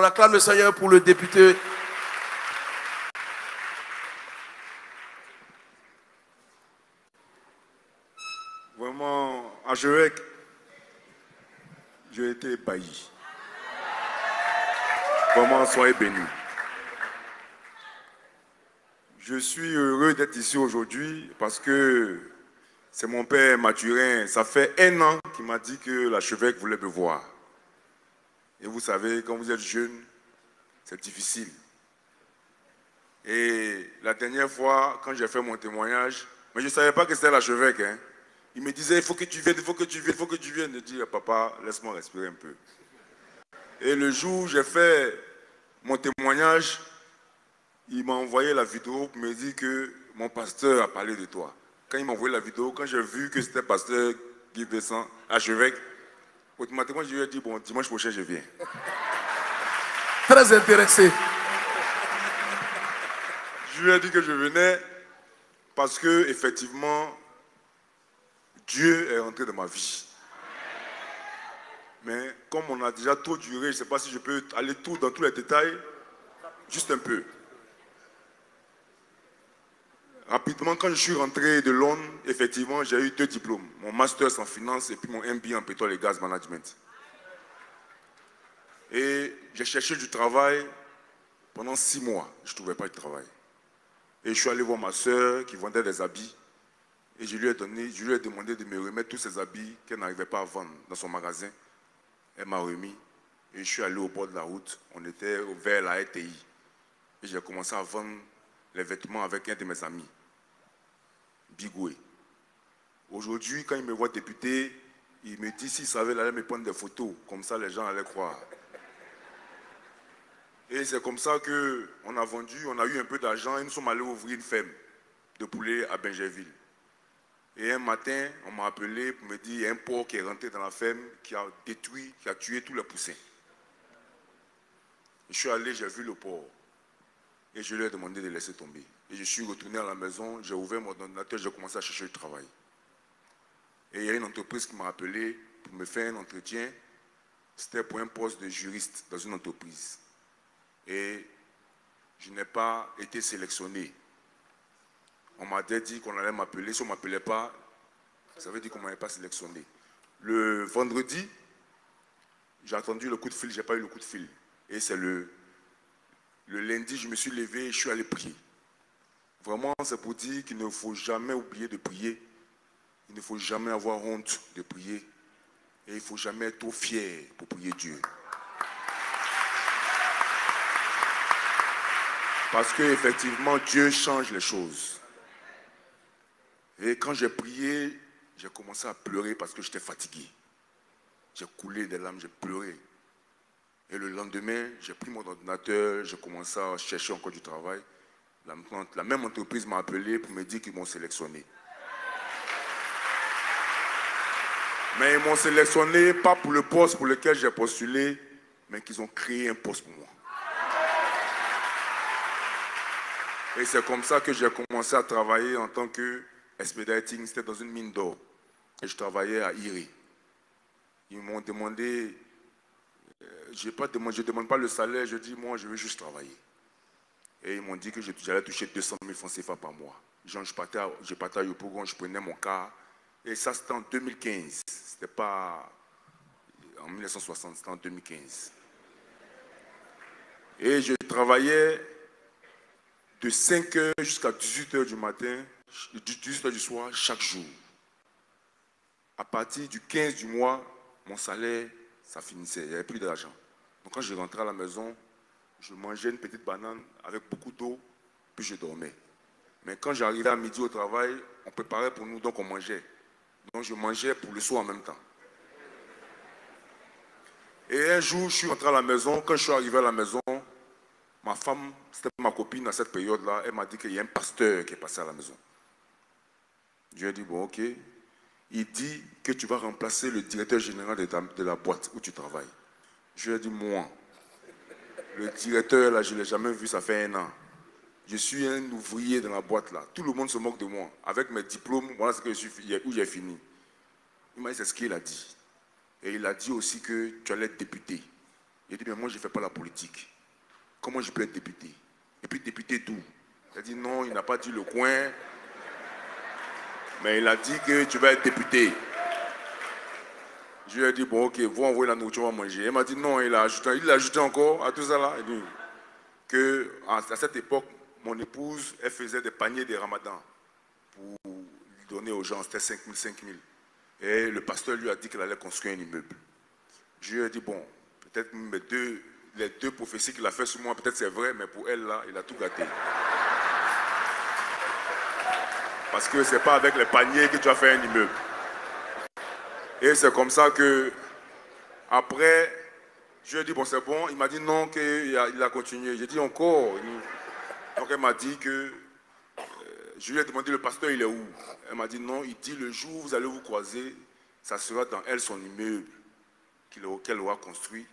acclame le Seigneur pour le député. Vraiment, à Jurek, j'ai été ébahi. Vraiment, soyez bénis. Je suis heureux d'être ici aujourd'hui parce que c'est mon père Mathurin. Ça fait 1 an qu'il m'a dit que l'archevêque voulait me voir. Et vous savez, quand vous êtes jeune, c'est difficile. Et la dernière fois, quand j'ai fait mon témoignage, mais je ne savais pas que c'était l'archevêque. Hein. Il me disait, il faut que tu viennes, il faut que tu viennes, il faut que tu viennes. Je dis, papa, laisse-moi respirer un peu. Et le jour où j'ai fait mon témoignage, il m'a envoyé la vidéo pour me dire que mon pasteur a parlé de toi. Quand il m'a envoyé la vidéo, quand j'ai vu que c'était pasteur Guy Besson, archevêque, automatiquement je lui ai dit, bon, dimanche prochain je viens. Très intéressé. Je lui ai dit que je venais parce que, effectivement, Dieu est entré dans ma vie. Mais comme on a déjà trop duré, je ne sais pas si je peux aller dans tous les détails, juste un peu. Rapidement, quand je suis rentré de Londres, effectivement, j'ai eu 2 diplômes. Mon master en finance et puis mon MBA en pétrole et gaz management. Et j'ai cherché du travail pendant 6 mois. Je ne trouvais pas de travail. Et je suis allé voir ma soeur qui vendait des habits. Et je lui ai demandé de me remettre tous ces habits qu'elle n'arrivait pas à vendre dans son magasin. Elle m'a remis. Et je suis allé au bord de la route. On était vers la RTI. Et j'ai commencé à vendre les vêtements avec un de mes amis, Bigoué. Aujourd'hui, quand il me voit député, il me dit s'il savait, il allait me prendre des photos. Comme ça, les gens allaient croire. Et c'est comme ça qu'on a vendu, on a eu un peu d'argent et nous sommes allés ouvrir une ferme de poulets à Benjerville. Et un matin, on m'a appelé pour me dire qu'il y a un porc qui est rentré dans la ferme, qui a détruit, qui a tué tous les poussins. Je suis allé, j'ai vu le porc. Et je lui ai demandé de laisser tomber. Et je suis retourné à la maison, j'ai ouvert mon ordinateur, j'ai commencé à chercher du travail. Et il y a une entreprise qui m'a appelé pour me faire un entretien. C'était pour un poste de juriste dans une entreprise. Et je n'ai pas été sélectionné. On m'a dit qu'on allait m'appeler. Si on ne m'appelait pas, ça veut dire qu'on ne m'avait pas sélectionné. Le vendredi, j'ai attendu le coup de fil, je n'ai pas eu le coup de fil. Et c'est le lundi, je me suis levé et je suis allé prier. Vraiment, c'est pour dire qu'il ne faut jamais oublier de prier. Il ne faut jamais avoir honte de prier. Et il ne faut jamais être trop fier pour prier Dieu. Parce qu'effectivement, Dieu change les choses. Et quand j'ai prié, j'ai commencé à pleurer parce que j'étais fatigué. J'ai coulé des larmes, j'ai pleuré. Et le lendemain, j'ai pris mon ordinateur, j'ai commencé à chercher encore du travail. La même entreprise m'a appelé pour me dire qu'ils m'ont sélectionné. Mais ils m'ont sélectionné pas pour le poste pour lequel j'ai postulé, mais qu'ils ont créé un poste pour moi. Et c'est comme ça que j'ai commencé à travailler en tant que expediting. C'était dans une mine d'or. Et je travaillais à Iri. Ils m'ont demandé, je ne demande pas le salaire, je dis moi je veux juste travailler. Et ils m'ont dit que j'allais toucher 200 000 francs CFA par mois. Genre, je partais à Yopougon, je prenais mon car. Et ça c'était en 2015. C'était pas en 1960, c'était en 2015. Et je travaillais de 5h jusqu'à 18h du matin, 18h du soir, chaque jour. À partir du 15 du mois, mon salaire, ça finissait, il n'y avait plus d'argent. Donc quand je rentrais à la maison, je mangeais une petite banane avec beaucoup d'eau, puis je dormais. Mais quand j'arrivais à midi au travail, on préparait pour nous, donc on mangeait. Donc je mangeais pour le soir en même temps. Et un jour, je suis rentré à la maison. Quand je suis arrivé à la maison, ma femme, c'était ma copine à cette période-là, elle m'a dit qu'il y a un pasteur qui est passé à la maison. Je lui ai dit, bon, ok. Il dit que tu vas remplacer le directeur général de la boîte où tu travailles. Je lui ai dit, moi, le directeur, là, je ne l'ai jamais vu, ça fait 1 an. Je suis un ouvrier dans la boîte, là. Tout le monde se moque de moi. Avec mes diplômes, voilà ce que où j'ai fini. Il m'a dit, c'est ce qu'il a dit. Et il a dit aussi que tu allais être député. Il dit, mais moi, je ne fais pas la politique. Comment je peux être député? Et puis, député d'où? Il a dit, non, il n'a pas dit le coin, mais il a dit que tu vas être député. Je lui ai dit, bon, ok, vous envoyez la nourriture, on va manger. Il m'a dit, non, il a ajouté encore à tout ça là. Il dit qu'à cette époque, mon épouse, elle faisait des paniers de ramadan pour donner aux gens, c'était 5 000, 5 000. Et le pasteur lui a dit qu'il allait construire un immeuble. Je lui ai dit, bon, peut-être les deux prophéties qu'il a fait sur moi, peut-être c'est vrai, mais pour elle, là, il a tout gâté. Parce que ce n'est pas avec les paniers que tu as fait un immeuble. Et c'est comme ça que, après, je lui ai dit, bon, c'est bon. Il m'a dit non, qu'il a continué. J'ai dit encore. Donc elle m'a dit que, je lui ai demandé, le pasteur, il est où? Elle m'a dit non, il dit, le jour où vous allez vous croiser, ça sera dans elle, son immeuble, qu'elle aura construit.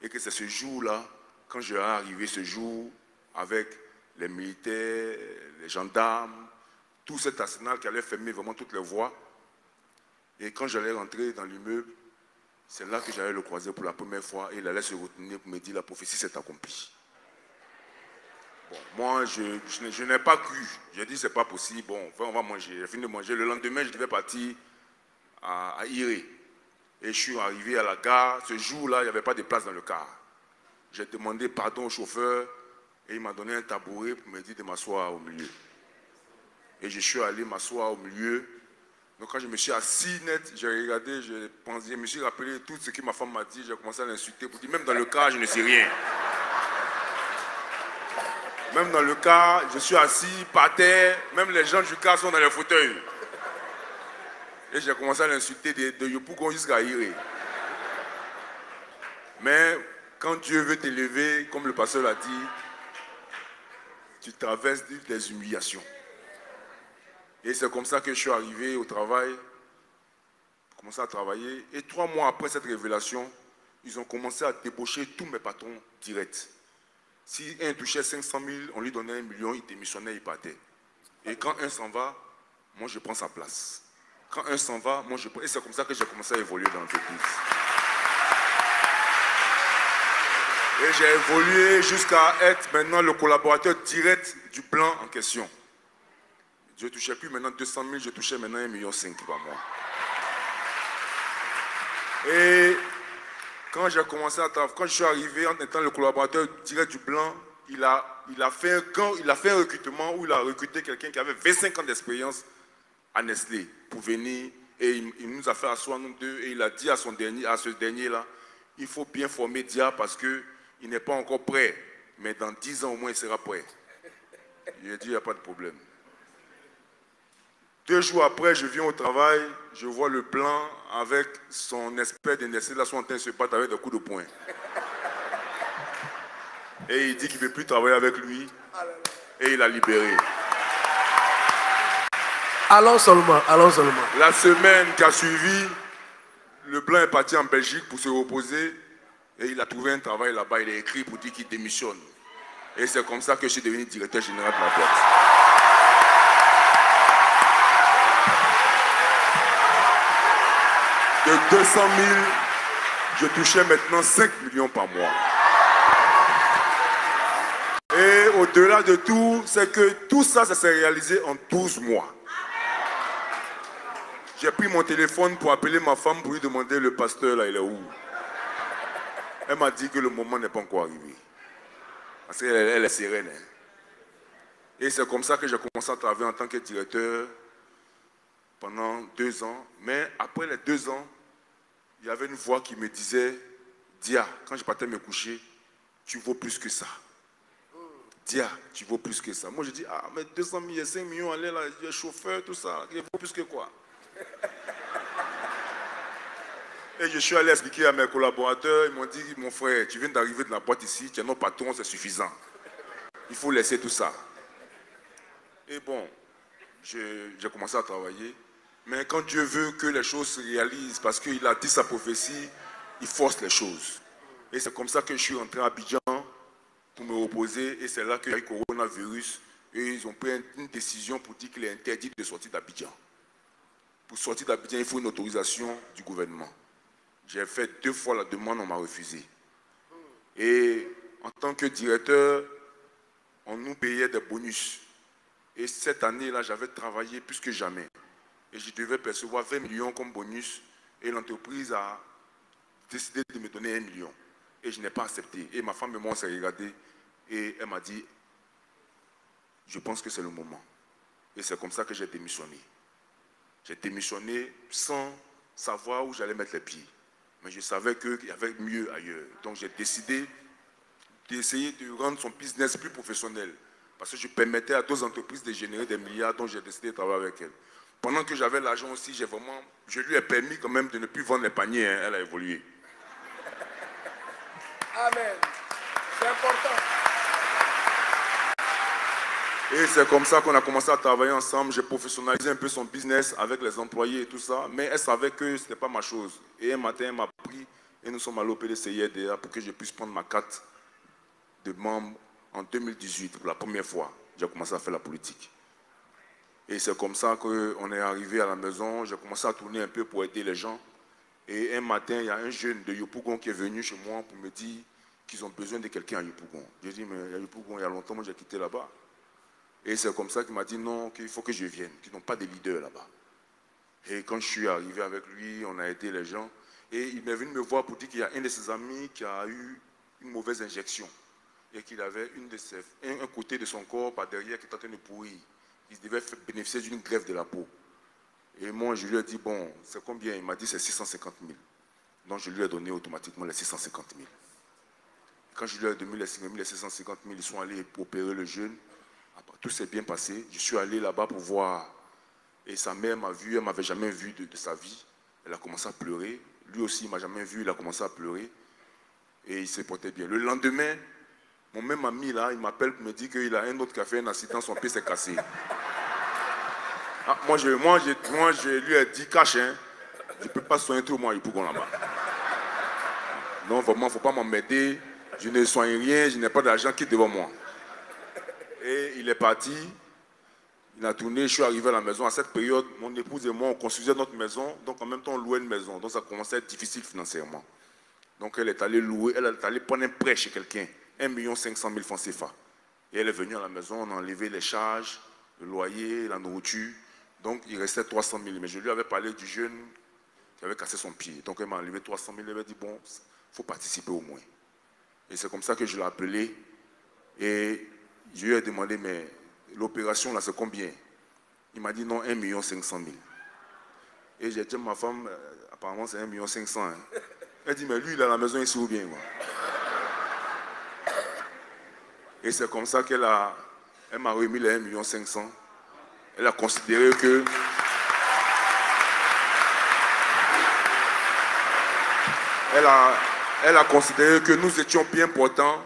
Et que c'est ce jour-là, quand je vais arriver ce jour, avec les militaires, les gendarmes, tout cet arsenal qui allait fermer vraiment toutes les voies. Et quand j'allais rentrer dans l'immeuble, c'est là que j'allais le croiser pour la première fois et il allait se retenir pour me dire la prophétie s'est accomplie. Bon, moi, je n'ai pas cru. J'ai dit c'est pas possible. Bon, enfin, on va manger. J'ai fini de manger. Le lendemain, je devais partir à Iré. Et je suis arrivé à la gare. Ce jour-là, il n'y avait pas de place dans le car. J'ai demandé pardon au chauffeur et il m'a donné un tabouret pour me dire de m'asseoir au milieu. Et je suis allé m'asseoir au milieu. Donc quand je me suis assis net, j'ai regardé, je me suis rappelé tout ce que ma femme m'a dit, j'ai commencé à l'insulter pour dire, même dans le car, je ne sais rien. Même dans le car, je suis assis par terre, même les gens du car sont dans les fauteuils. Et j'ai commencé à l'insulter de Yopougon jusqu'à Iré. Mais quand Dieu veut t'élever, comme le pasteur l'a dit, tu traverses des humiliations. Et c'est comme ça que je suis arrivé au travail, commencé à travailler. Et 3 mois après cette révélation, ils ont commencé à débaucher tous mes patrons directs. Si un touchait 500 000, on lui donnait 1 million, il démissionnait, il partait. Et quand un s'en va, moi je prends sa place. Quand un s'en va, moi je prends. Et c'est comme ça que j'ai commencé à évoluer dans l'entreprise. Et j'ai évolué jusqu'à être maintenant le collaborateur direct du plan en question. Je ne touchais plus maintenant 200 000, je touchais maintenant 1,5 million par mois. Et quand j'ai commencé à travailler, quand je suis arrivé en étant le collaborateur direct du plan, il a fait un recrutement où il a recruté quelqu'un qui avait 25 ans d'expérience à Nestlé pour venir et il nous a fait asseoir nous deux et il a dit à ce dernier-là, il faut bien former Dia parce qu'il n'est pas encore prêt, mais dans 10 ans au moins il sera prêt. Il a dit, il n'y a pas de problème. 2 jours après, je viens au travail, je vois le plan avec son expert de Nestlé, là, sont en train de se battre avec des coups de poing. Et il dit qu'il ne veut plus travailler avec lui. Et il l'a libéré. Allons seulement, allons seulement. La semaine qui a suivi, le blanc est parti en Belgique pour se reposer. Et il a trouvé un travail là-bas, il a écrit pour dire qu'il démissionne. Et c'est comme ça que je suis devenu directeur général de la boîte. De 200 000, je touchais maintenant 5 millions par mois. Et au-delà de tout, c'est que tout ça, ça s'est réalisé en 12 mois. J'ai pris mon téléphone pour appeler ma femme pour lui demander le pasteur, là, il est où? Elle m'a dit que le moment n'est pas encore arrivé. Parce qu'elle est sereine. Hein. Et c'est comme ça que j'ai commencé à travailler en tant que directeur pendant 2 ans. Mais après les 2 ans, il y avait une voix qui me disait, Dia, quand je partais me coucher, tu vaux plus que ça. Dia, tu vaux plus que ça. Moi, je dis, ah, mais 200 000, 5 millions, allez là, il y a chauffeur, tout ça, il vaut plus que quoi? Et je suis allé expliquer à mes collaborateurs, ils m'ont dit, mon frère, tu viens d'arriver de la boîte ici, tu es notre patron, c'est suffisant. Il faut laisser tout ça. Et bon, j'ai commencé à travailler. Mais quand Dieu veut que les choses se réalisent, parce qu'il a dit sa prophétie, il force les choses. Et c'est comme ça que je suis rentré à Abidjan pour me reposer. Et c'est là qu'il y a eu le coronavirus. Et ils ont pris une décision pour dire qu'il est interdit de sortir d'Abidjan. Pour sortir d'Abidjan, il faut une autorisation du gouvernement. J'ai fait 2 fois la demande, on m'a refusé. Et en tant que directeur, on nous payait des bonus. Et cette année-là, j'avais travaillé plus que jamais. Et je devais percevoir 20 millions comme bonus. Et l'entreprise a décidé de me donner 1 million. Et je n'ai pas accepté. Et ma femme et moi, on s'est regardé. Et elle m'a dit, je pense que c'est le moment. Et c'est comme ça que j'ai démissionné. J'ai démissionné sans savoir où j'allais mettre les pieds. Mais je savais qu'il y avait mieux ailleurs. Donc j'ai décidé d'essayer de rendre son business plus professionnel. Parce que je permettais à d'autres entreprises de générer des milliards, donc j'ai décidé de travailler avec elle. Pendant que j'avais l'argent aussi, je lui ai permis quand même de ne plus vendre les paniers. Hein, elle a évolué. Amen. C'est important. Et c'est comme ça qu'on a commencé à travailler ensemble. J'ai professionnalisé un peu son business avec les employés et tout ça. Mais elle savait que ce n'était pas ma chose. Et un matin, elle m'a pris et nous sommes allés au PDCIRDA pour que je puisse prendre ma carte de membre en 2018. Pour la première fois, j'ai commencé à faire la politique. Et c'est comme ça qu'on est arrivé à la maison. J'ai commencé à tourner un peu pour aider les gens. Et un matin, il y a un jeune de Yopougon qui est venu chez moi pour me dire qu'ils ont besoin de quelqu'un à Yopougon. J'ai dit, mais à Yopougon, il y a longtemps, moi j'ai quitté là-bas. Et c'est comme ça qu'il m'a dit non, qu'il faut que je vienne, qu'ils n'ont pas de leader là-bas. Et quand je suis arrivé avec lui, on a aidé les gens. Et il est venu me voir pour dire qu'il y a un de ses amis qui a eu une mauvaise injection. Et qu'il avait un côté de son corps par derrière qui était en train de pourrir. Il devait bénéficier d'une greffe de la peau. Et moi, je lui ai dit, bon, c'est combien? Il m'a dit, c'est 650 000. Donc je lui ai donné automatiquement les 650 000. Quand je lui ai donné les 650 000, ils sont allés opérer le jeune. Tout s'est bien passé. Je suis allé là-bas pour voir. Et sa mère m'a vu, elle ne m'avait jamais vu de sa vie. Elle a commencé à pleurer. Lui aussi, il ne m'a jamais vu, il a commencé à pleurer. Et il s'est porté bien. Le lendemain, mon même ami là, il m'appelle pour me dire qu'il a un autre qui a fait un accident, son pied s'est cassé. Ah, moi, je lui ai dit, cache, hein, je ne peux pas soigner tout le monde à Yopougon là-bas. Non, vraiment, il ne faut pas m'emmerder. Je ne soigne rien, je n'ai pas d'argent, quitte devant moi. Et il est parti, il a tourné, je suis arrivé à la maison. À cette période, mon épouse et moi, on construisait notre maison, donc en même temps, on louait une maison. Donc ça commençait à être difficile financièrement. Donc elle est allée louer, elle est allée prendre un prêt chez quelqu'un, 1 500 000 francs CFA. Et elle est venue à la maison, on a enlevé les charges, le loyer, la nourriture. Donc il restait 300 000. Mais je lui avais parlé du jeune qui avait cassé son pied. Donc elle m'a enlevé 300 000, elle m'a dit, bon, il faut participer au moins. Et c'est comme ça que je l'ai appelé. Et je lui ai demandé, mais l'opération là, c'est combien? Il m'a dit non, 1 500 000. Et j'ai dit à ma femme, apparemment c'est 1 500 000. Hein. Elle dit, mais lui, il est à la maison ici ou bien? Moi. Et c'est comme ça qu'elle m'a remis les 1 500 000. Elle a considéré que elle a considéré que nous étions bien portants.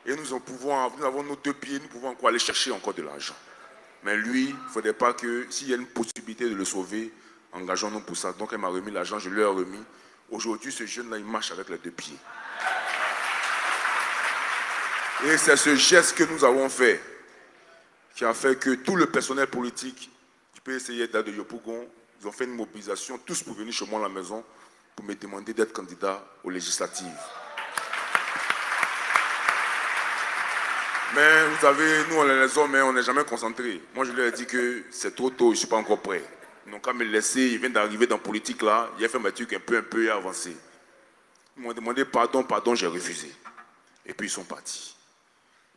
Et nous avons nos 2 pieds, nous pouvons encore aller chercher encore de l'argent. Mais lui, il ne faudrait pas que, s'il y a une possibilité de le sauver, engageons-nous pour ça. Donc elle m'a remis l'argent, je lui ai remis. Aujourd'hui, ce jeune-là, il marche avec les 2 pieds. Et c'est ce geste que nous avons fait, qui a fait que tout le personnel politique du PDCIRDA de Yopougon, ils ont fait une mobilisation, tous pour venir chez moi à la maison, pour me demander d'être candidat aux législatives. Mais vous savez, nous on est les hommes, mais on n'est jamais concentrés. Moi je leur ai dit que c'est trop tôt, je ne suis pas encore prêt. Ils n'ont qu'à me laisser, ils viennent d'arriver dans la politique là, il a fait ma truc un peu et avancé. Ils m'ont demandé pardon, j'ai refusé. Et puis ils sont partis.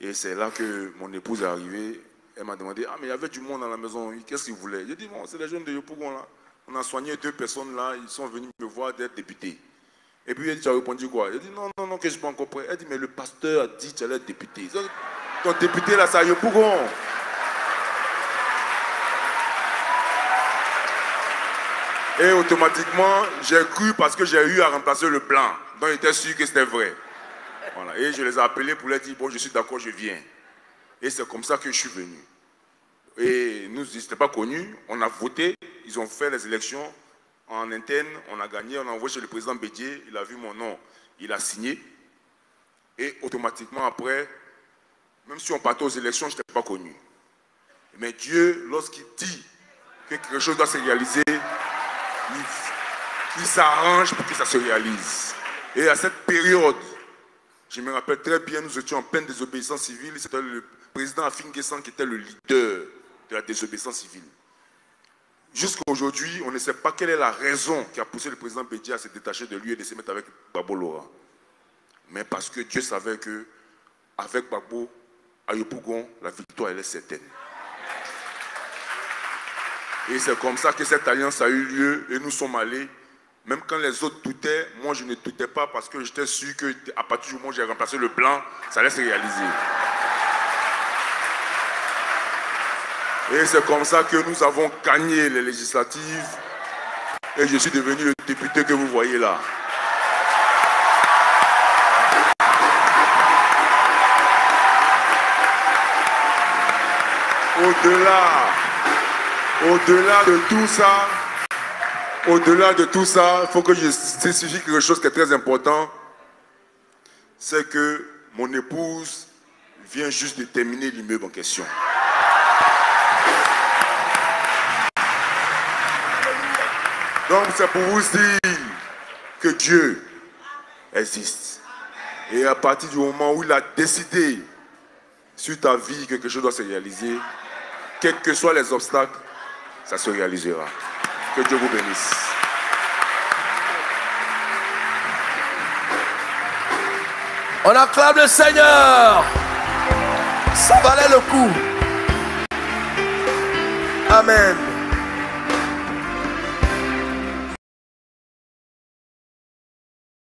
Et c'est là que mon épouse est arrivée, elle m'a demandé, ah mais il y avait du monde à la maison, qu'est-ce qu'ils voulaient? J'ai dit, bon, c'est les jeunes de Yopougon là. On a soigné 2 personnes là, ils sont venus me voir d'être député. Et puis elle dit, tu as répondu quoi? J'ai dit, non, que je ne suis pas encore prêt. Elle dit, mais le pasteur a dit que tu allais être député. Ton député là, c'est à Yopougon. Et automatiquement, j'ai cru parce que j'ai eu à remplacer le blanc. Donc j'étais sûr que c'était vrai. Voilà. Et je les ai appelés pour leur dire, bon, je suis d'accord, je viens. Et c'est comme ça que je suis venu. Et nous, ils n'étaient pas connus. On a voté, ils ont fait les élections en interne, on a gagné, on a envoyé chez le président Bédier, il a vu mon nom, il a signé. Et automatiquement après, même si on partait aux élections, je n'étais pas connu. Mais Dieu, lorsqu'il dit que quelque chose doit se réaliser, il s'arrange pour que ça se réalise. Et à cette période, Je me rappelle très bien, nous étions en pleine désobéissance civile. C'était le président Afin Guessan qui était le leader de la désobéissance civile. Jusqu'à aujourd'hui, on ne sait pas quelle est la raison qui a poussé le président Bédi à se détacher de lui et de se mettre avec Gbagbo Laurent. Mais parce que Dieu savait que avec Gbagbo, à Yopougon, la victoire elle est certaine. Et c'est comme ça que cette alliance a eu lieu et nous sommes allés. Même quand les autres doutaient, moi je ne doutais pas parce que j'étais sûr qu'à partir du moment où j'ai remplacé le blanc, ça allait se réaliser. Et c'est comme ça que nous avons gagné les législatives et je suis devenu le député que vous voyez là. Au-delà de tout ça, il faut que je spécifie quelque chose qui est très important. C'est que mon épouse vient juste de terminer l'immeuble en question. Donc c'est pour vous dire que Dieu existe. Et à partir du moment où il a décidé sur ta vie que quelque chose doit se réaliser, quels que soient les obstacles, ça se réalisera. Que Dieu vous bénisse. On acclame le Seigneur. Ça valait le coup. Amen.